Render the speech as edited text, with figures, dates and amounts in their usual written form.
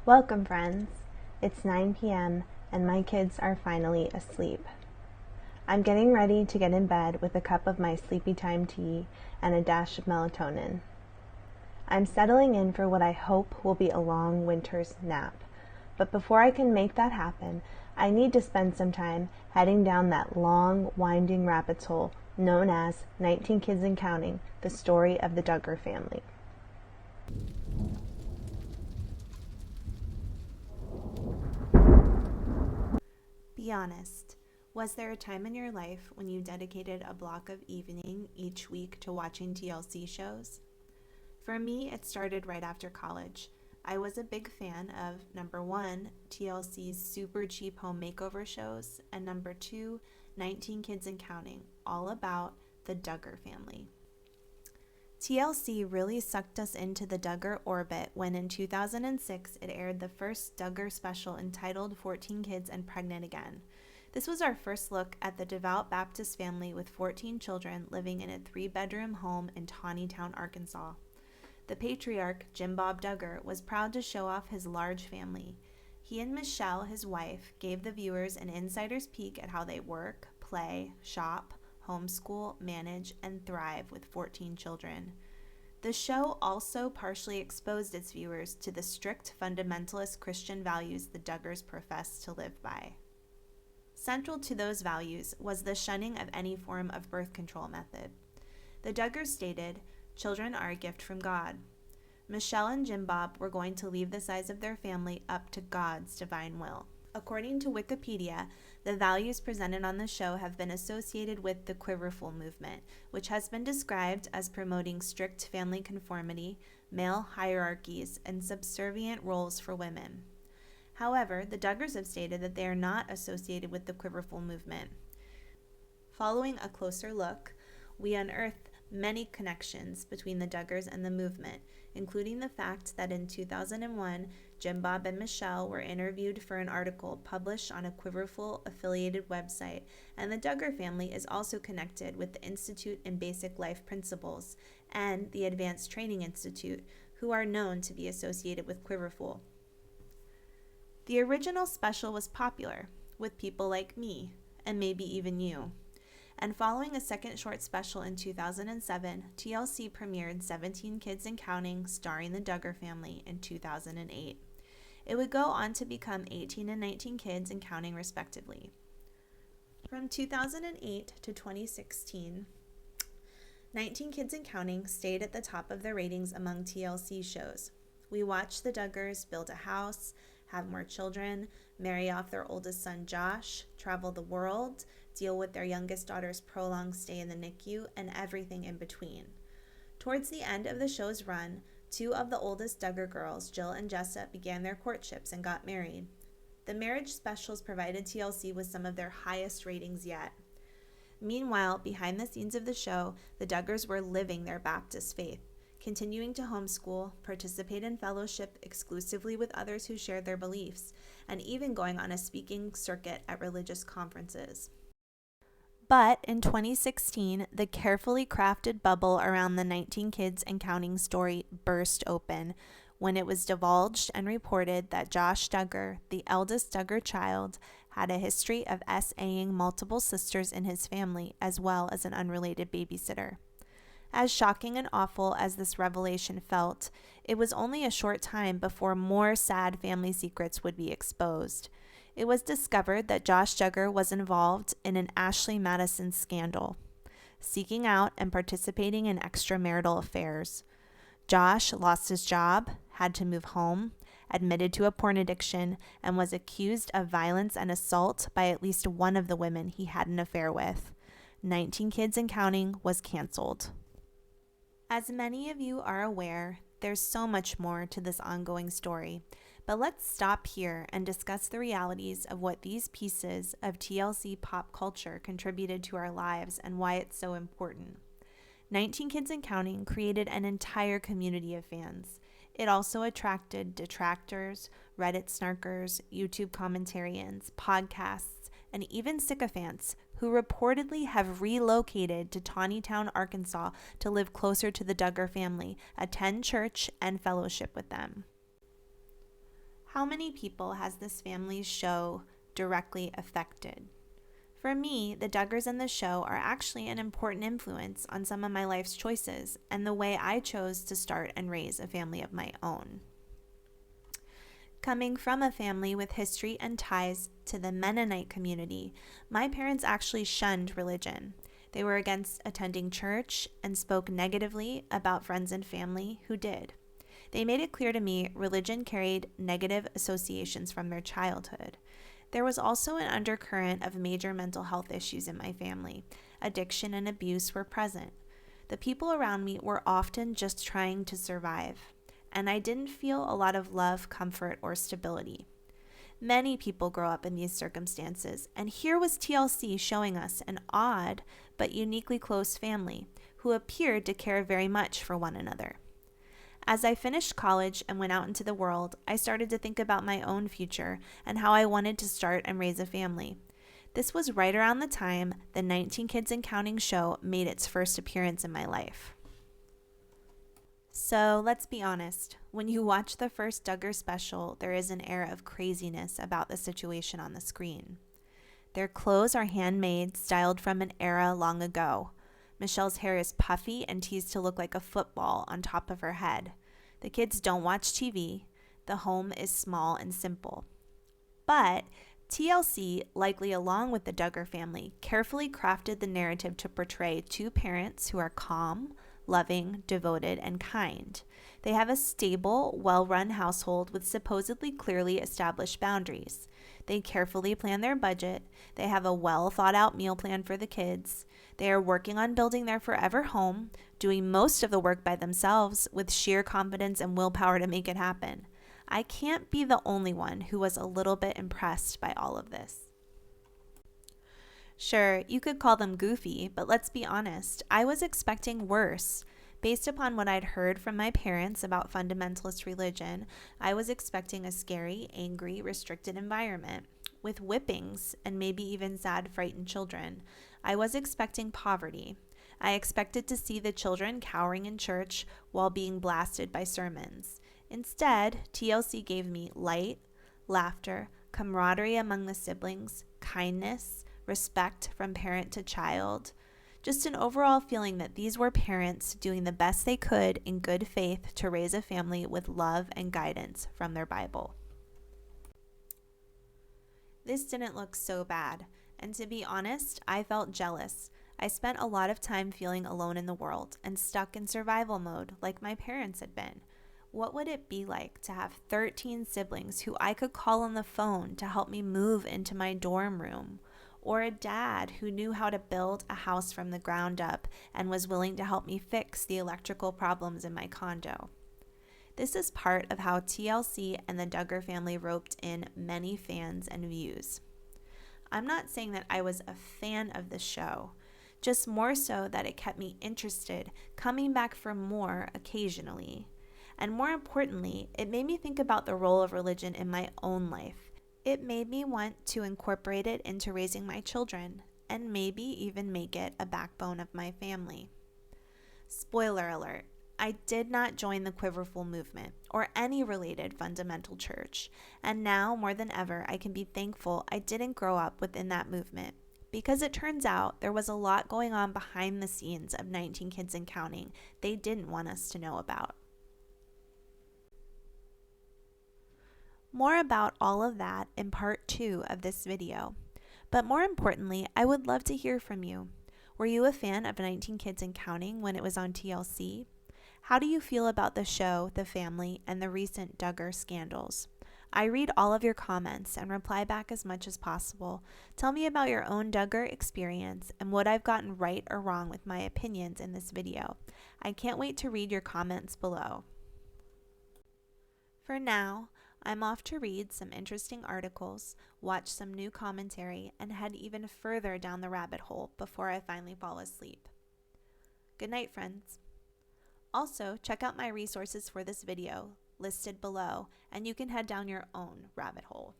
Welcome, friends. It's 9 p.m. and my kids are finally asleep. I'm getting ready to get in bed with a cup of my sleepy time tea and a dash of melatonin. I'm settling in for what I hope will be a long winter's nap. But before I can make that happen, I need to spend some time heading down that long, winding rabbit's hole known as 19 Kids and Counting, the story of the Duggar family. Be honest. Was there a time in your life when you dedicated a block of evening each week to watching TLC shows? For me, it started right after college. I was a big fan of, number 1, TLC's super cheap home makeover shows, and number 2, 19 Kids and Counting, all about the Duggar family. TLC really sucked us into the Duggar orbit when in 2006 it aired the first Duggar special entitled 14 Kids and Pregnant Again. This was our first look at the devout Baptist family with 14 children living in a 3-bedroom home in Tawnytown, Arkansas. The patriarch, Jim Bob Duggar, was proud to show off his large family. He and Michelle, his wife, gave the viewers an insider's peek at how they work, play, shop, homeschool, manage, and thrive with 14 children. The show also partially exposed its viewers to the strict fundamentalist Christian values the Duggars professed to live by. Central to those values was the shunning of any form of birth control method. The Duggars stated, "Children are a gift from God." Michelle and Jim Bob were going to leave the size of their family up to God's divine will. According to Wikipedia, the values presented on the show have been associated with the Quiverful movement, which has been described as promoting strict family conformity, male hierarchies, and subservient roles for women. However, the Duggars have stated that they are not associated with the Quiverful movement. Following a closer look, we unearthed many connections between the Duggars and the movement, including the fact that in 2001, Jim Bob and Michelle were interviewed for an article published on a Quiverful affiliated website, and the Duggar family is also connected with the Institute in Basic Life Principles and the Advanced Training Institute, who are known to be associated with Quiverful. The original special was popular with people like me, and maybe even you. And following a second short special in 2007, TLC premiered 17 Kids and Counting, starring the Duggar family, in 2008. It would go on to become 18 and 19 Kids and Counting, respectively. From 2008 to 2016, 19 Kids and Counting stayed at the top of the ratings among TLC shows. We watched the Duggars build a house, have more children, marry off their oldest son Josh, travel the world, deal with their youngest daughter's prolonged stay in the NICU, and everything in between. Towards the end of the show's run, 2 of the oldest Duggar girls, Jill and Jessa, began their courtships and got married. The marriage specials provided TLC with some of their highest ratings yet. Meanwhile, behind the scenes of the show, the Duggars were living their Baptist faith, continuing to homeschool, participate in fellowship exclusively with others who shared their beliefs, and even going on a speaking circuit at religious conferences. But in 2016, the carefully crafted bubble around the 19 Kids and Counting story burst open when it was divulged and reported that Josh Duggar, the eldest Duggar child, had a history of SAing multiple sisters in his family as well as an unrelated babysitter. As shocking and awful as this revelation felt, it was only a short time before more sad family secrets would be exposed. It was discovered that Josh Duggar was involved in an Ashley Madison scandal, seeking out and participating in extramarital affairs. Josh lost his job, had to move home, admitted to a porn addiction, and was accused of violence and assault by at least one of the women he had an affair with. 19 Kids and Counting was canceled. As many of you are aware, there's so much more to this ongoing story, but let's stop here and discuss the realities of what these pieces of TLC pop culture contributed to our lives and why it's so important. 19 Kids and Counting created an entire community of fans. It also attracted detractors, Reddit snarkers, YouTube commentarians, podcasts, and even sycophants who reportedly have relocated to Tawnytown, Arkansas to live closer to the Duggar family, attend church, and fellowship with them. How many people has this family's show directly affected? For me, the Duggars in the show are actually an important influence on some of my life's choices and the way I chose to start and raise a family of my own. Coming from a family with history and ties to the Mennonite community, my parents actually shunned religion. They were against attending church and spoke negatively about friends and family who did. They made it clear to me religion carried negative associations from their childhood. There was also an undercurrent of major mental health issues in my family. Addiction and abuse were present. The people around me were often just trying to survive, and I didn't feel a lot of love, comfort, or stability. Many people grow up in these circumstances, and here was TLC showing us an odd but uniquely close family who appeared to care very much for one another. As I finished college and went out into the world, I started to think about my own future and how I wanted to start and raise a family. This was right around the time the 19 Kids and Counting show made its first appearance in my life. So let's be honest, when you watch the first Duggar special, there is an air of craziness about the situation on the screen. Their clothes are handmade, styled from an era long ago. Michelle's hair is puffy and teased to look like a football on top of her head. The kids don't watch TV. The home is small and simple. But TLC, likely along with the Duggar family, carefully crafted the narrative to portray two parents who are calm, loving, devoted, and kind. They have a stable, well-run household with supposedly clearly established boundaries. They carefully plan their budget. They have a well-thought-out meal plan for the kids. They are working on building their forever home, doing most of the work by themselves with sheer confidence and willpower to make it happen. I can't be the only one who was a little bit impressed by all of this. Sure, you could call them goofy, but let's be honest, I was expecting worse. Based upon what I'd heard from my parents about fundamentalist religion, I was expecting a scary, angry, restricted environment with whippings and maybe even sad, frightened children. I was expecting poverty. I expected to see the children cowering in church while being blasted by sermons. Instead, TLC gave me light, laughter, camaraderie among the siblings, kindness, respect from parent to child, just an overall feeling that these were parents doing the best they could in good faith to raise a family with love and guidance from their Bible. This didn't look so bad, and to be honest, I felt jealous. I spent a lot of time feeling alone in the world and stuck in survival mode like my parents had been. What would it be like to have 13 siblings who I could call on the phone to help me move into my dorm room? Or a dad who knew how to build a house from the ground up and was willing to help me fix the electrical problems in my condo. This is part of how TLC and the Duggar family roped in many fans and views. I'm not saying that I was a fan of the show, just more so that it kept me interested, coming back for more occasionally. And more importantly, it made me think about the role of religion in my own life. It made me want to incorporate it into raising my children, and maybe even make it a backbone of my family. Spoiler alert, I did not join the Quiverful movement or any related fundamental church, and now more than ever I can be thankful I didn't grow up within that movement, because it turns out there was a lot going on behind the scenes of 19 Kids and Counting they didn't want us to know about. More about all of that in part 2 of this video. But more importantly, I would love to hear from you. Were you a fan of 19 Kids and Counting when it was on TLC? How do you feel about the show, the family, and the recent Duggar scandals? I read all of your comments and reply back as much as possible. Tell me about your own Duggar experience and what I've gotten right or wrong with my opinions in this video. I can't wait to read your comments below. For now, I'm off to read some interesting articles, watch some new commentary, and head even further down the rabbit hole before I finally fall asleep. Good night, friends. Also, check out my resources for this video listed below, and you can head down your own rabbit hole.